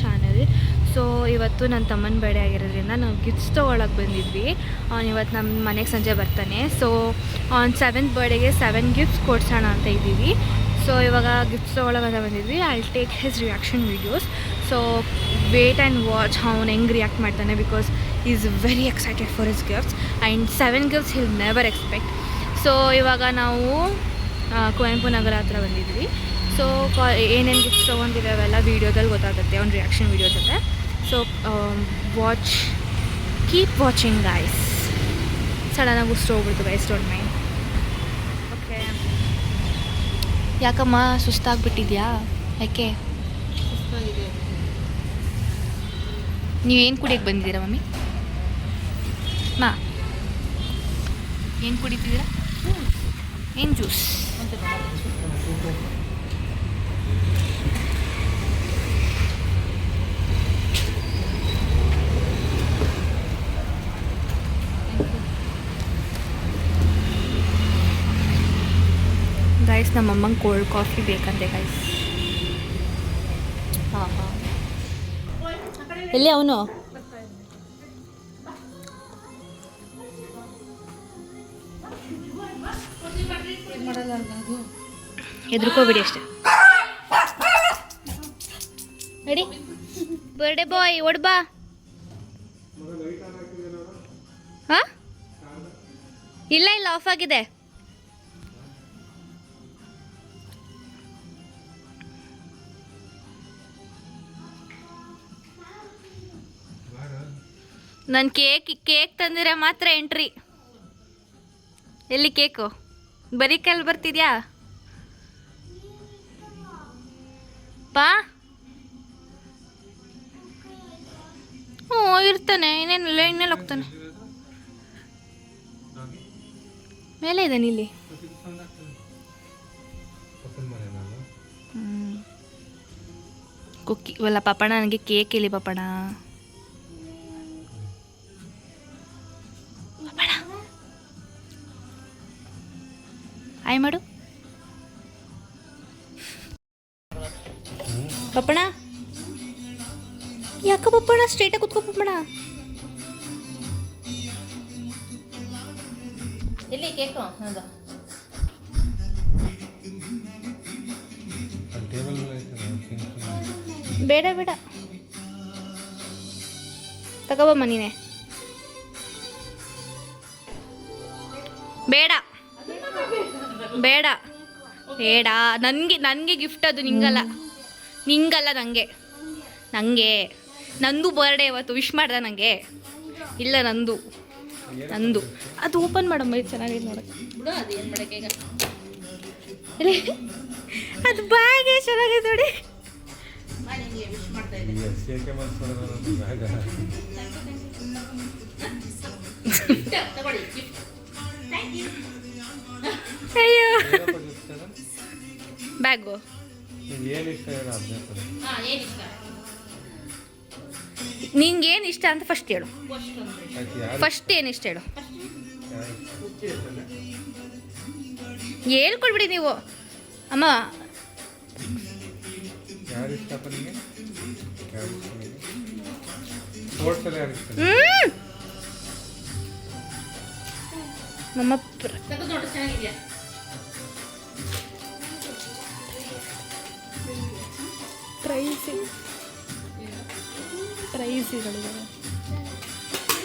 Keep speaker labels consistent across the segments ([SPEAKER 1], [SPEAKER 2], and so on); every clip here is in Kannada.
[SPEAKER 1] ಚಾನಲ್. ಸೊ ಇವತ್ತು ನನ್ನ ತಮ್ಮನ ಬರ್ಡೇ ಆಗಿರೋದ್ರಿಂದ ನಾವು ಗಿಫ್ಟ್ಸ್ ತೊಗೊಳಕ್ಕೆ ಬಂದಿದ್ವಿ. ಇವತ್ತು ನಮ್ಮ ಮನೆಗೆ ಸಂಜೆ ಬರ್ತಾನೆ. ಸೊ ಅವ್ನು 7th ಬರ್ಡೇಗೆ 7 ಗಿಫ್ಟ್ಸ್ ಕೊಡ್ಸೋಣ ಅಂತ ಇದ್ದೀವಿ. ಸೊ ಇವಾಗ ಗಿಫ್ಟ್ಸ್ ತೊಗೊಳಕ್ಕೆ ಬಂದಿದ್ವಿ. I will take his reaction videos. So wait and watch ಅವ್ನು ಹೆಂಗೆ ರಿಯಾಕ್ಟ್ ಮಾಡ್ತಾನೆ, because is very excited for his gifts and 7 gifts he'll never expect. So ಇವಾಗ ನಾವು ಕುವೆಂಪು ನಗರ ಹತ್ರ ಬಂದಿದ್ವಿ. ಸೊ ಏನೇನು ಗಿಫ್ಟ್ಸ್ ತೊಗೊಂಡಿದ್ದೀವಿ ಅವೆಲ್ಲ ವೀಡಿಯೋದಲ್ಲಿ ಗೊತ್ತಾಗುತ್ತೆ, ಅವ್ನ ರಿಯಾಕ್ಷನ್ ವೀಡಿಯೋ ಜೊತೆ. So watch, keep watching guys. ಸಡನ್ನಾಗಿ ಉಸ್ರು ಹೋಗ್ಬಿಡ್ತು ಗೈಸ್, ಡೋಂಟ್ ಮೈಂಡ್. ಓಕೆ, ಯಾಕಮ್ಮ ಸುಸ್ತಾಗ್ಬಿಟ್ಟಿದ್ಯಾ? ಯಾಕೆ? ನೀವೇನು ಕುಡಿಯೋಕ್ಕೆ ಬಂದಿದ್ದೀರಾ ಮಮ್ಮಿ? ಏನು ಕುಡಿತಿದ್ದೀರಾ? ಏನು ಜ್ಯೂಸ್? ಗೈಸ್, ನಮ್ಮಮ್ಮಂಗೆ ಕೋಲ್ಡ್ ಕಾಫಿ ಬೇಕಂತೆ ಗೈಸ್. ಹಾಂ ಹಾಂ, ಎಲ್ಲಿ ಅವನು? ಹೆದರ್ಕೋಬಿಡಿ ಅಷ್ಟೇ. ರೆಡಿ? ಬರ್ಡೇ ಬಾಯ್ ಒಡ್ಬಾ. ಹಾಂ, ಇಲ್ಲ ಇಲ್ಲ, ಆಫ್ ಆಗಿದೆ. ನಾನು ಕೇಕ್ ತಂದಿರ ಮಾತ್ರ ಎಂಟ್ರಿ. ಎಲ್ಲಿ ಕೇಕು? ಬರೀ ಕೈಲಿ ಬರ್ತಿದ್ಯಾ ಪಾ? ಹ್ಞೂ ಇರ್ತಾನೆ, ಇನ್ನೇನಿಲ್ಲ, ಇನ್ನೆಲ್ಲ ಹೋಗ್ತಾನೆ. ಮೇಲೆ ಇದ್ದಾನೆ ಇಲ್ಲಿ. ಕುಕ್ಕಿ ವಲ್ಲ ಪಾಪಣ, ನನಗೆ ಕೇಕ್ ಇಲ್ಲಿ ಪಾಪಣ. ಆಯ್ ಮಾಡು ಪಪ್ಪಣ. ಯಾಕ ಪಪ್ಪಣ ಸ್ಟ್ರೇಟಾಗಿ ಕುತ್ಕೋ ಪಪ್ಪಣ.
[SPEAKER 2] ಎಲ್ಲಿ ಕೇಕು?
[SPEAKER 1] ಬೇಡ ಬೇಡ, ತಗೋಬಮ್ಮ ನೀನೆ. ಬೇಡ ಬೇಡ ಬೇಡ, ನನಗೆ ಗಿಫ್ಟ್ ಅದು, ನಿಂಗಲ್ಲ ನನಗೆ ನಂದು ಬರ್ಡೇ ಇವತ್ತು. ವಿಶ್ ಮಾಡ್ದ ನನಗೆ? ಇಲ್ಲ, ನಂದು ಅದು ಓಪನ್ ಮಾಡಮ್ಮ, ಇದು ಚೆನ್ನಾಗಿದೆ ನೋಡಕ್ಕೆ. ಅದು ಬ್ಯಾಗೆ ಚೆನ್ನಾಗಿದೆ ನೋಡಿ. ಅಯ್ಯೋ, ಬ್ಯಾಗು ನಿಂಗೇನು ಇಷ್ಟ ಅಂತ ಫಸ್ಟ್ ಹೇಳು. ಫಸ್ಟ್ ಏನು ಇಷ್ಟ ಹೇಳು, ಹೇಳ್ಕೊಡ್ಬಿಡಿ ನೀವು ಅಮ್ಮ. ನಮ್ಮ ಪ್ರೈಸಿಗಳಿವೆ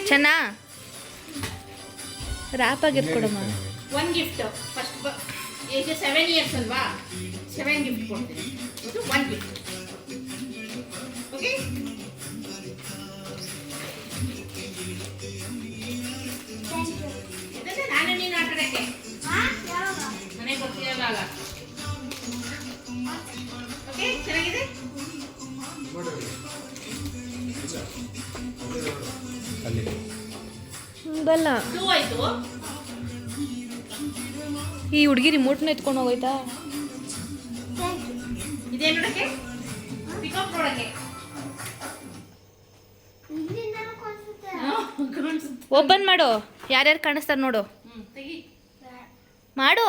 [SPEAKER 1] ಚೆನ್ನ. ರ್ಯಾಪ್ ಆಗಿರ್ಕೊಡಮ್ಮ.
[SPEAKER 2] 1 gift first. ಈಗ 7 ಇಯರ್ಸ್ ಅಲ್ವಾ? 7 ಗಿಫ್ಟ್ ಕೊಡ್ತೀನಿ. ಇದು 1 ಗಿಫ್ಟ್. ಓಕೆ, ಇದನ್ನೇ ನಾನು ನೀನು ಆಟಾಡಕ್ಕೆ ಮನೆಗೆ ಕೊಡ್ತೀಯಲ್ಲ. ಓಕೆ, ಚೆನ್ನಾಗಿದೆ.
[SPEAKER 1] ಬಲ್ಲ
[SPEAKER 2] ಆಯ್ತು.
[SPEAKER 1] ಈ ಹುಡುಗಿ ರಿಮೋಟ್ನ ಎತ್ಕೊಂಡು ಹೋಗೋಯ್ತಾ?
[SPEAKER 2] ಇದೇನು ನೋಡಕ್ಕೆ? ಪಿಕಪ್ ನೋಡಕ್ಕೆ.
[SPEAKER 1] ಓಪನ್ ಮಾಡು, ಯಾರ್ಯಾರು ಕಾಣಿಸ್ತಾರೆ ನೋಡು. ಮಾಡು.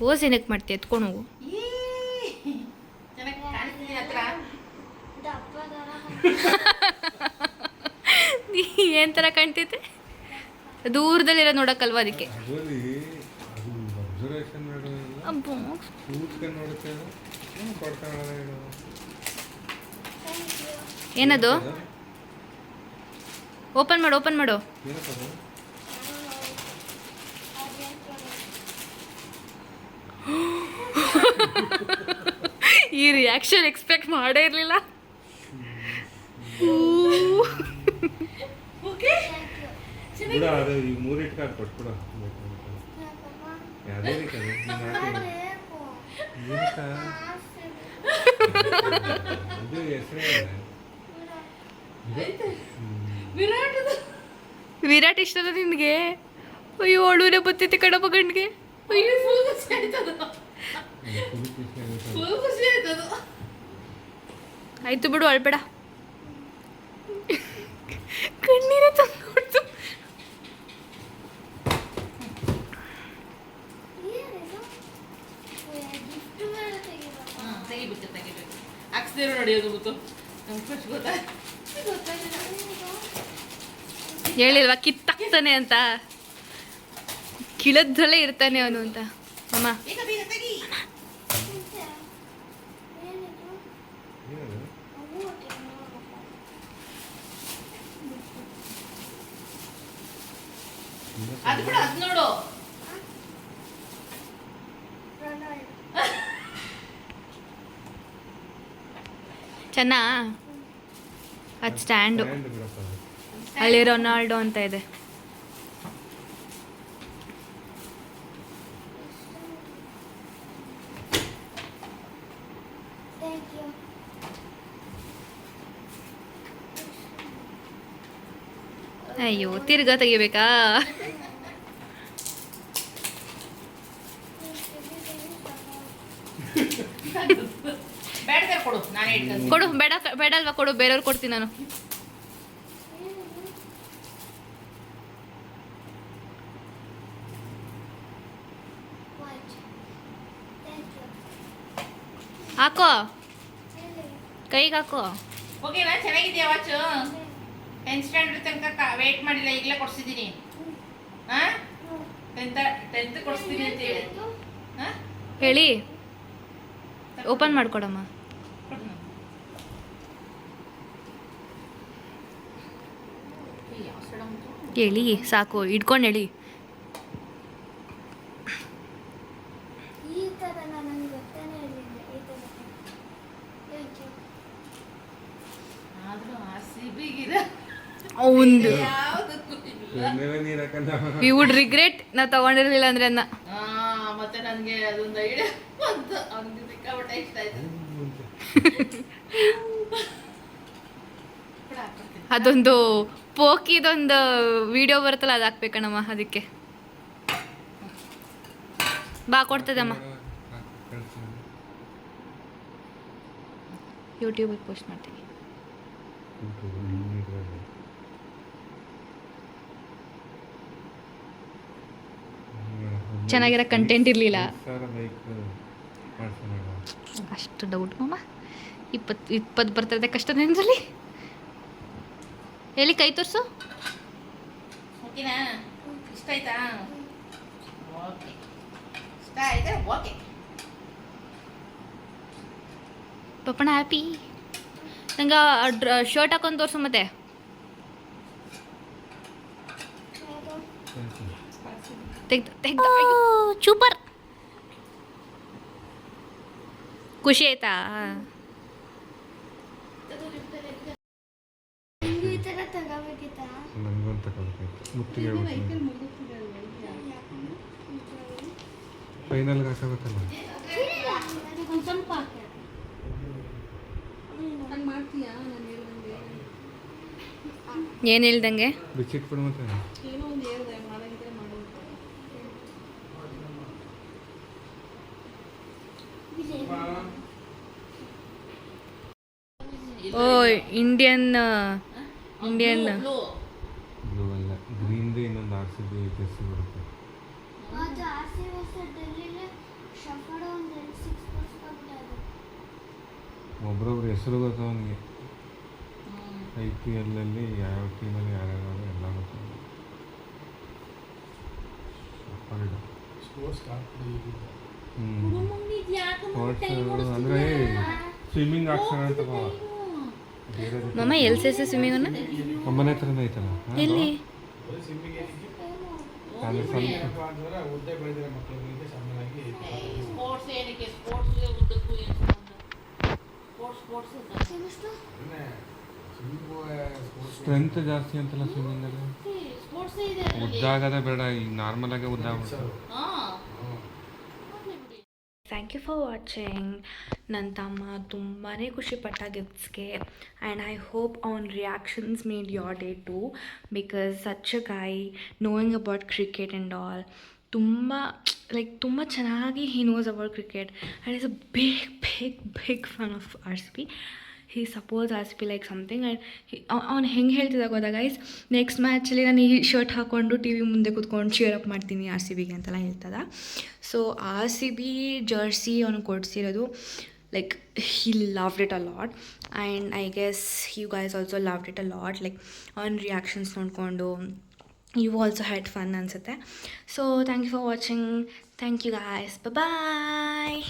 [SPEAKER 1] ಓಸ್ ಏನಕ್ಕೆ ಮಾಡ್ತೀಯ ಎತ್ಕೊಂಡು ಹೋಗು.
[SPEAKER 2] ಚೆನ್ನಾಗಿ ಕಾಣಿಸ್ತೀನಿ ಹತ್ರ.
[SPEAKER 1] ಏನು ಥರ ಕಾಣ್ತೈತೆ? ದೂರದಲ್ಲಿರೋ ನೋಡೋಕ್ಕಲ್ವ ಅದಕ್ಕೆ. ಅಬ್ಬೋ ಏನದು? ಓಪನ್ ಮಾಡು. ಈ ರಿಯಾಕ್ಷನ್ ಎಕ್ಸ್ಪೆಕ್ಟ್ ಮಾಡೇ ಇರಲಿಲ್ಲ. ವಿರಾಟ್ ಇಷ್ಟದ ನಿನಗೆ? ಅಯ್ಯೋ ಅಳುನೇ ಬತ್ತೈತೆ ಕಡಪ ಗಂಡಿಗೆ. ಆಯ್ತು ಬಿಡು, ಅಳ್ಬೇಡ. ಕಣ್ಣೀರೇ ತಂದ್ಕೊಡ್ತು.
[SPEAKER 2] ತೆಗಿಬೇಕು ಹಾಕ್ಸ್ದಿರೋ ನಡೆಯೋದು ಗೊತ್ತು.
[SPEAKER 1] ಹೇಳಿಲ್ವಾ ಕಿತ್ತಾಕ್ತಾನೆ ಅಂತ? ಕಿಳದ್ರಲ್ಲೇ ಇರ್ತಾನೆ ಅವನು ಅಂತ. ಅಮ್ಮ
[SPEAKER 2] ಅದು ಕೂಡ ಅದ್ ನೋಡು.
[SPEAKER 1] ಚೆನ್ನ ಅದು ಸ್ಟ್ಯಾಂಡು. ಅಲ್ಲಿ ರೊನಾಲ್ಡೋ ಅಂತ ಇದೆ. ಅಯ್ಯೋ ತಿರ್ಗಾ ತೆಗಿಬೇಕಾ?
[SPEAKER 2] ಕೊಡು, ನಾನೇ ಇಟ್ಕೊಂಡು.
[SPEAKER 1] ಕೊಡು. ಬೇಡ ಅಲ್ವಾ? ಕೊಡು, ಬೇರೆಯವ್ರು ಕೊಡ್ತೀನಿ ನಾನು. ಹಾಕೋ, ಕೈಗೆ ಹಾಕೋ.
[SPEAKER 2] ಓಕೆನಾ? ಚೆನ್ನಾಗಿದೆಯಾ ವಾಚು? 10th ಸ್ಟ್ಯಾಂಡರ್ಡ್ ತನಕ ವೇಟ್ ಮಾಡಿಲ್ಲ, ಈಗಲೇ ಕೊಡ್ಸಿದ್ದೀನಿ. ಹಾಂ, 10th ಕೊಡಿಸ್ತೀನಿ ಅಂತ ಹೇಳಿ. ಹಾಂ
[SPEAKER 1] ಹೇಳಿ, ಓಪನ್ ಮಾಡ್ಕೊಡಮ್ಮ. ಹೇಳಿ ಸಾಕು, ಇಟ್ಕೊಂಡು ಹೇಳಿ. ಒಂದು ವಿ ವುಡ್ ರಿಗ್ರೆಟ್ ನಾವು ತಗೊಂಡಿರ್ಲಿಲ್ಲ ಅಂದ್ರೆ ಅನ್ನ.
[SPEAKER 2] ಮತ್ತೆ ನನಗೆ ಅದೊಂದು ಐಡಿಯಾ ಬಂತು, ಅವ್ನಿಗೆ ಸಿಕ್ಕಾಪಟ್ಟೆ ಇಷ್ಟ ಆಯ್ತು.
[SPEAKER 1] ಅದೊಂದು ಪೋಕಿದೊಂದು ವಿಡಿಯೋ ಬರುತ್ತಲ್ಲ, ಅದು ಹಾಕ್ಬೇಕಣ್ಣಮ್ಮ. ಅದಕ್ಕೆ ಬಾ, ಕೊಡ್ತದಮ್ಮ. ಯೂಟ್ಯೂಬಲ್ಲಿ ಪೋಸ್ಟ್ ಮಾಡ್ತೀನಿ. ಚೆನ್ನಾಗಿರೋ ಕಂಟೆಂಟ್ ಇರಲಿಲ್ಲ ಅಷ್ಟು ಡೌಟ್ ಮಾಮ. 20 ಬರ್ತಿರೋದೆ ಕಷ್ಟ ನೆನ್ಸಲಿ. ಹೇಳಿ, ಕೈ ತೋರಿಸು.
[SPEAKER 2] ಓಕೆನಾ? ಇಷ್ಟ ಆಯ್ತಾ? ಓಕೆ, ಇಷ್ಟ ಆಯ್ತಾ? ಓಕೆ.
[SPEAKER 1] ಪಪ್ಪಣ ಹ್ಯಾಪಿ. ನಂಗೆ ಶರ್ಟ್ ಹಾಕೊಂಡು ತೋರಿಸು ಮತ್ತೆ. ಸೂಪರ್, ಖುಷಿ ಆಯ್ತಾ?
[SPEAKER 3] ಫೈನಲ್ಗೆ ಹಾಕಬೇಕಲ್ಲ.
[SPEAKER 1] ಏನು ಹೇಳ್ದಂಗೆ?
[SPEAKER 3] ಬಿಚ್ಚಿಟ್ ಬಿಡು ಮತ್ತೆ.
[SPEAKER 1] ಓ ಇಂಡಿಯನ್
[SPEAKER 3] ಬ್ಲೂ ಅಲ್ಲ, ಗ್ರೀನ್ದು ಇನ್ನೊಂದು RCB ಜೆರ್ಸಿ ಬರುತ್ತೆ. ಒಬ್ರೊಬ್ರ ಹೆಸರು ಗೊತ್ತು ಅವನಿಗೆ. IPL ಅಲ್ಲಿ ಯಾವ ಟೀಮಲ್ಲಿ ಯಾರ್ಯಾರು ಎಲ್ಲ ಗೊತ್ತು. ಸ್ಪೋರ್ಟ್ಸ್ ಅಂದರೆ ಸ್ವಿಮ್ಮಿಂಗ್ ಆಡ್ಸೋಣ ಅಂತ ಬೇರೆ
[SPEAKER 1] ಮಮ್ಮ ಎಲ್ಲಿ ಸೇರಿಸಿ ಸ್ವಿಮ್ಮಿಂಗ್ ಅನ್ನ
[SPEAKER 3] ನಮ್ಮನೆ ಹತ್ರನೇ ಐತಲ್ಲ.
[SPEAKER 1] ಎಲ್ಲಿ
[SPEAKER 3] ಅಲ್ಲಿ ಸ್ವಲ್ಪ
[SPEAKER 2] ಸ್ಪೋರ್ಟ್ಸ್ ಏನಕ್ಕೆ ಸ್ಪೋರ್ಟ್ಸ್ ಉದ್ದಕ್ಕೂ ಏನು ಸ್ಪೋರ್ಟ್ಸ್
[SPEAKER 3] ಸ್ಟ್ರೆಂತ್ ಜಾಸ್ತಿ ಅಂತಲ್ಲ ಸ್ವಿಮ್ಮಿಂಗಲ್ಲಿ.
[SPEAKER 2] ಸ್ಪೋರ್ಟ್ಸ್ ಇದೆ
[SPEAKER 3] ಉದ್ದಾಗದೆ ಬೇಡ, ಈಗ ನಾರ್ಮಲ್ ಆಗಿ ಉದ್ದಾಗ್ಬಿಡ್ತಾರೆ.
[SPEAKER 1] Thank you for watching. ನನ್ನ ತಮ್ಮ ತುಂಬಾ ಖುಷಿಪಟ್ಟ ಗಿಫ್ಟ್ಸ್ಗೆ, ಆ್ಯಂಡ್ ಐ ಹೋಪ್ ಅವನ್ reactions made your day too, because such a guy knowing about cricket and all. ತುಂಬ ಚೆನ್ನಾಗಿ he knows about cricket and is a big fan of RCB. He supports RCB like something. And ಅವ್ನು ಹೆಂಗೆ ಹೇಳ್ತಿದ್ದ ಗೊತ್ತಾ ಗೈಸ್, ನೆಕ್ಸ್ಟ್ ಮ್ಯಾಚಲ್ಲಿ ನಾನು ಈ ಶರ್ಟ್ ಹಾಕ್ಕೊಂಡು TV ಮುಂದೆ ಕೂತ್ಕೊಂಡು ಚೇರ್ ಅಪ್ ಮಾಡ್ತೀನಿ RCBಗೆ ಅಂತೆಲ್ಲ ಹೇಳ್ತದ. ಸೊ RCB ಜರ್ಸಿ ಅವನು ಕೊಡಿಸಿರೋದು, like he loved it a lot, and I guess you guys also loved it a lot. Like on reactions ನೋಡಿಕೊಂಡು you also had fun ಅನ್ಸುತ್ತೆ. So thank you for watching. Thank you guys. Bye bye.